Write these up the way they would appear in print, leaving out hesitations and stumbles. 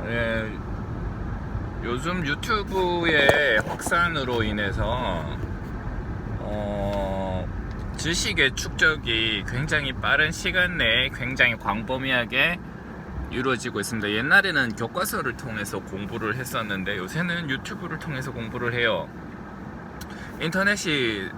예, 요즘 유튜브의 확산으로 인해서 지식의 축적이 굉장히 빠른 시간 내에 굉장히 광범위하게 이루어지고 있습니다. 옛날에는 교과서를 통해서 공부를 했었는데 요새는 유튜브를 통해서 공부를 해요. 인터넷이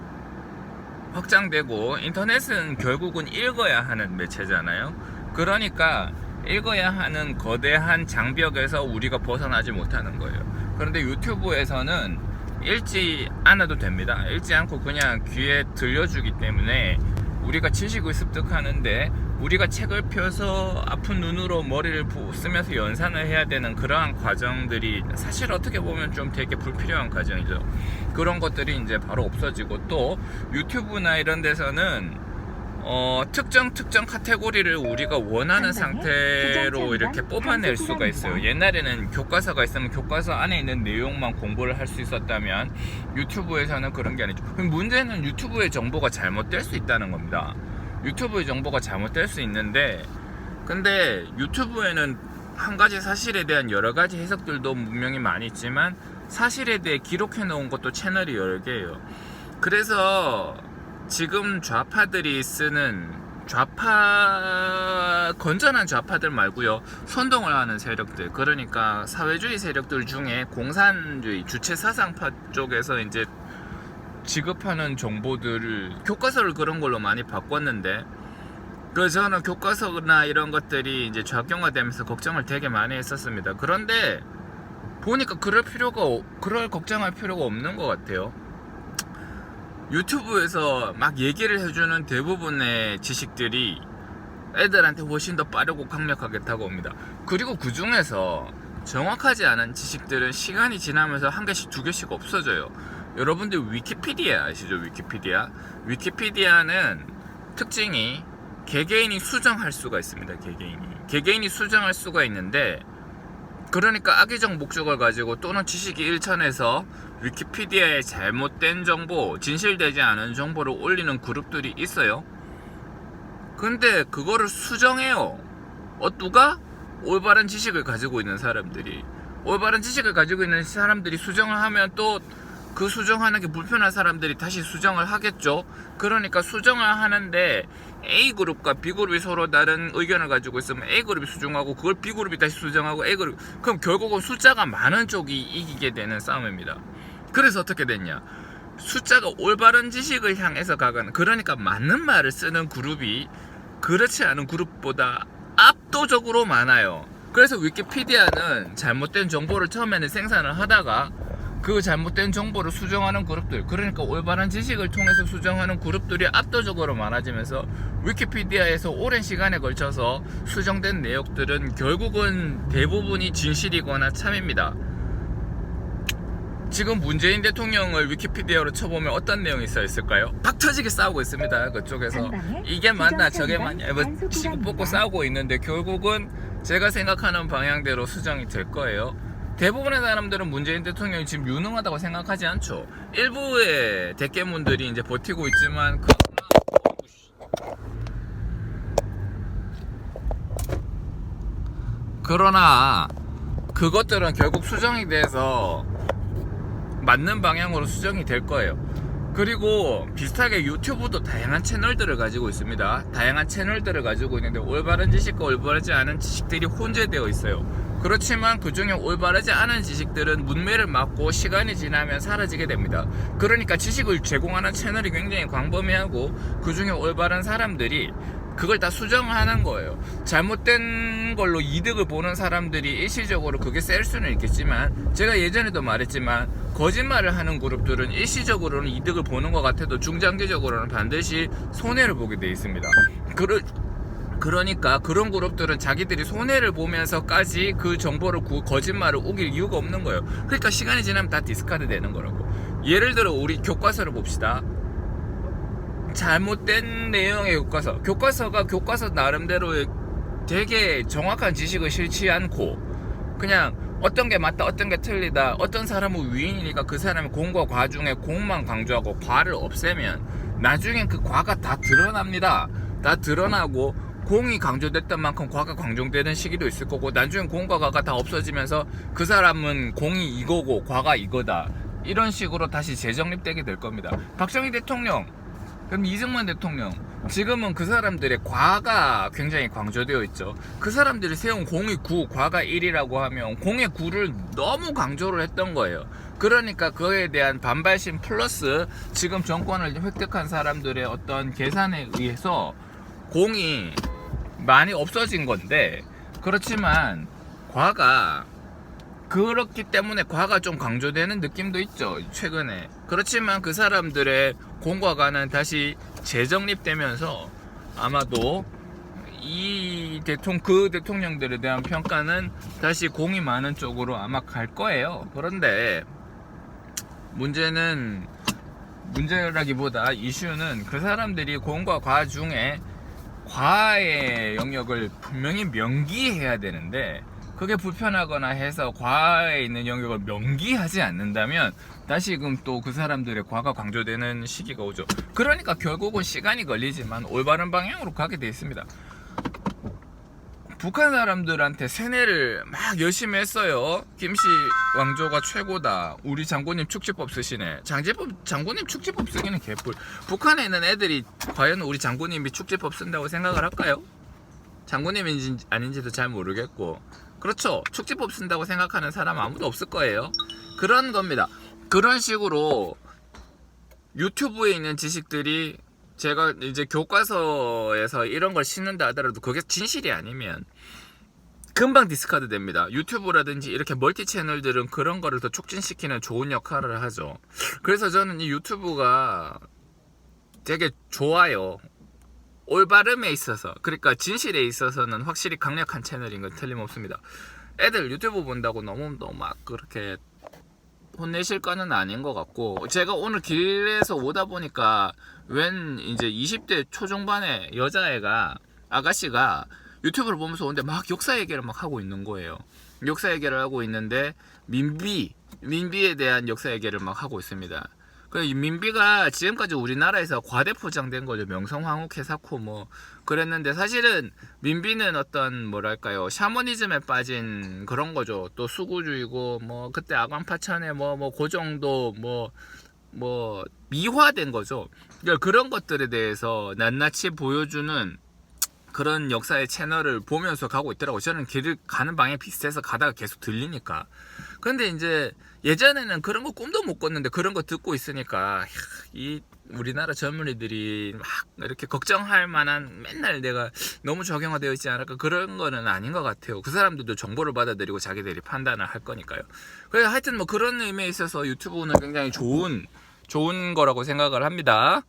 확장되고, 인터넷은 결국은 읽어야 하는 매체잖아요. 그러니까 읽어야 하는 거대한 장벽에서 우리가 벗어나지 못하는 거예요. 그런데 유튜브에서는 읽지 않아도 됩니다. 읽지 않고 그냥 귀에 들려주기 때문에 우리가 지식을 습득하는데, 우리가 책을 펴서 아픈 눈으로 머리를 쓰면서 연산을 해야 되는 그러한 과정들이 사실 어떻게 보면 좀 되게 불필요한 과정이죠. 그런 것들이 이제 바로 없어지고, 또 유튜브나 이런 데서는 특정 카테고리를 우리가 원하는 상태로 이렇게 뽑아낼 수가 있어요. 옛날에는 교과서가 있으면 교과서 안에 있는 내용만 공부를 할 수 있었다면, 유튜브에서는 그런 게 아니죠. 문제는 유튜브의 정보가 잘못될 수 있다는 겁니다. 유튜브의 정보가 잘못될 수 있는데, 근데 유튜브에는 한 가지 사실에 대한 여러 가지 해석들도 분명히 많이 있지만, 사실에 대해 기록해 놓은 것도 채널이 여러 개예요. 그래서 지금 좌파들이 쓰는 건전한 좌파들 말고요, 선동을 하는 세력들, 그러니까 사회주의 세력들 중에 공산주의 주체사상파 쪽에서 이제 지급하는 정보들을, 교과서를 그런 걸로 많이 바꿨는데, 저는 교과서나 이런 것들이 이제 좌경화되면서 걱정을 되게 많이 했었습니다. 그런데 보니까 그럴 걱정할 필요가 없는 것 같아요. 유튜브에서 막 얘기를 해주는 대부분의 지식들이 애들한테 훨씬 더 빠르고 강력하게 다가옵니다. 그리고 그 중에서 정확하지 않은 지식들은 시간이 지나면서 한 개씩 두 개씩 없어져요. 여러분들 위키피디아 아시죠? 위키피디아는 특징이 개개인이 수정할 수가 있습니다. 개개인이 수정할 수가 있는데, 그러니까 악의적 목적을 가지고 또는 지식이 일천해서 위키피디아에 잘못된 정보, 진실되지 않은 정보를 올리는 그룹들이 있어요. 근데 그거를 수정해요. 누가? 올바른 지식을 가지고 있는 사람들이. 수정을 하면 또 그 수정하는 게 불편한 사람들이 다시 수정을 하겠죠. 그러니까 수정을 하는데 A그룹과 B그룹이 서로 다른 의견을 가지고 있으면 A그룹이 수정하고, 그걸 B그룹이 다시 수정하고, 그럼 결국은 숫자가 많은 쪽이 이기게 되는 싸움입니다. 그래서 어떻게 됐냐, 숫자가 올바른 지식을 향해서 가는, 그러니까 맞는 말을 쓰는 그룹이 그렇지 않은 그룹보다 압도적으로 많아요. 그래서 위키피디아는 잘못된 정보를 처음에는 생산을 하다가 그 잘못된 정보를 수정하는 그룹들, 그러니까 올바른 지식을 통해서 수정하는 그룹들이 압도적으로 많아지면서, 위키피디아에서 오랜 시간에 걸쳐서 수정된 내용들은 결국은 대부분이 진실이거나 참입니다. 지금 문재인 대통령을 위키피디아로 쳐보면 어떤 내용이 써있을까요? 박 터지게 싸우고 있습니다. 그쪽에서 이게 맞나 저게 맞냐 치고 뽑고 싸우고 있는데, 결국은 제가 생각하는 방향대로 수정이 될 거예요. 대부분의 사람들은 문재인 대통령이 지금 유능하다고 생각하지 않죠. 일부의 대깨문들이 이제 버티고 있지만, 그러나 그것들은 결국 수정이 돼서 맞는 방향으로 수정이 될 거예요. 그리고 비슷하게 유튜브도 다양한 채널들을 가지고 있습니다. 다양한 채널들을 가지고 있는데, 올바른 지식과 올바르지 않은 지식들이 혼재되어 있어요. 그렇지만 그 중에 올바르지 않은 지식들은 문매를 맞고 시간이 지나면 사라지게 됩니다. 그러니까 지식을 제공하는 채널이 굉장히 광범위하고, 그 중에 올바른 사람들이 그걸 다 수정하는 거예요. 잘못된 걸로 이득을 보는 사람들이 일시적으로 그게 셀 수는 있겠지만, 제가 예전에도 말했지만, 거짓말을 하는 그룹들은 일시적으로는 이득을 보는 것 같아도 중장기적으로는 반드시 손해를 보게 돼 있습니다. 그러니까 그런 그룹들은 자기들이 손해를 보면서까지 그 정보를 거짓말을 우길 이유가 없는 거예요. 그러니까 시간이 지나면 다 디스카드 되는 거라고. 예를 들어 우리 교과서를 봅시다. 잘못된 내용의 교과서가 교과서 나름대로 되게 정확한 지식을 실지 않고, 그냥 어떤 게 맞다 어떤 게 틀리다, 어떤 사람은 위인이니까 그 사람의 공과 과 중에 공만 강조하고 과를 없애면 나중엔 그 과가 다 드러납니다. 다 드러나고, 공이 강조됐던 만큼 과가 강조되는 시기도 있을 거고, 나중에 공과 과가 다 없어지면서 그 사람은 공이 이거고 과가 이거다, 이런 식으로 다시 재정립되게 될 겁니다. 박정희 대통령, 그럼 이승만 대통령, 지금은 그 사람들의 과가 굉장히 강조되어 있죠. 그 사람들이 세운 공이 9, 과가 1이라고 하면 공의 9를 너무 강조를 했던 거예요. 그러니까 그에 대한 반발심 플러스 지금 정권을 획득한 사람들의 어떤 계산에 의해서 공이 많이 없어진 건데, 그렇지만 과가, 그렇기 때문에 과가 좀 강조되는 느낌도 있죠, 최근에. 그렇지만 그 사람들의 공과 과는 다시 재정립되면서 아마도 그 대통령들에 대한 평가는 다시 공이 많은 쪽으로 아마 갈 거예요. 그런데 문제라기보다 이슈는 그 사람들이 공과 과 중에 과의 영역을 분명히 명기해야 되는데, 그게 불편하거나 해서 과에 있는 영역을 명기하지 않는다면 다시금 또 그 사람들의 과가 강조되는 시기가 오죠. 그러니까 결국은 시간이 걸리지만 올바른 방향으로 가게 돼 있습니다. 북한 사람들한테 세뇌를 막 열심히 했어요. 김씨 왕조가 최고다, 우리 장군님 축지법 쓰시네. 장군님 축지법 쓰기는 개뿔. 북한에 있는 애들이 과연 우리 장군님이 축지법 쓴다고 생각을 할까요? 장군님인지 아닌지도 잘 모르겠고, 그렇죠, 축지법 쓴다고 생각하는 사람 아무도 없을 거예요. 그런 겁니다. 그런 식으로 유튜브에 있는 지식들이, 제가 이제 교과서에서 이런 걸 싣는다 하더라도 그게 진실이 아니면 금방 디스카드 됩니다. 유튜브라든지 이렇게 멀티 채널들은 그런 거를 더 촉진시키는 좋은 역할을 하죠. 그래서 저는 이 유튜브가 되게 좋아요. 올바름에 있어서, 그러니까 진실에 있어서는 확실히 강력한 채널인 건 틀림없습니다. 애들 유튜브 본다고 너무 막 그렇게 혼내실 거는 아닌 것 같고, 제가 오늘 길에서 오다 보니까 웬 이제 20대 초중반의 아가씨가 유튜브를 보면서 오는데 막 역사 얘기를 막 하고 있는 거예요. 역사 얘기를 하고 있는데 민비에 대한 역사 얘기를 막 하고 있습니다. 그 민비가 지금까지 우리나라에서 과대포장된 거죠. 명성황후 해사코 뭐 그랬는데, 사실은 민비는 어떤 뭐랄까요, 샤머니즘에 빠진 그런 거죠. 또 수구주의고 뭐 그때 아광파천에 뭐 그 정도 뭐 미화된 거죠. 그러니까 그런 것들에 대해서 낱낱이 보여주는 그런 역사의 채널을 보면서 가고 있더라고요. 저는 길을 가는 방향이 비슷해서 가다가 계속 들리니까. 근데 이제 예전에는 그런 거 꿈도 못 꿨는데 그런 거 듣고 있으니까 이 우리나라 젊은이들이 막 이렇게 걱정할 만한, 맨날 내가 너무 적용화되어 있지 않을까, 그런 거는 아닌 것 같아요. 그 사람들도 정보를 받아들이고 자기들이 판단을 할 거니까요. 그래서 하여튼 뭐 그런 의미에 있어서 유튜브는 굉장히 좋은 거라고 생각을 합니다.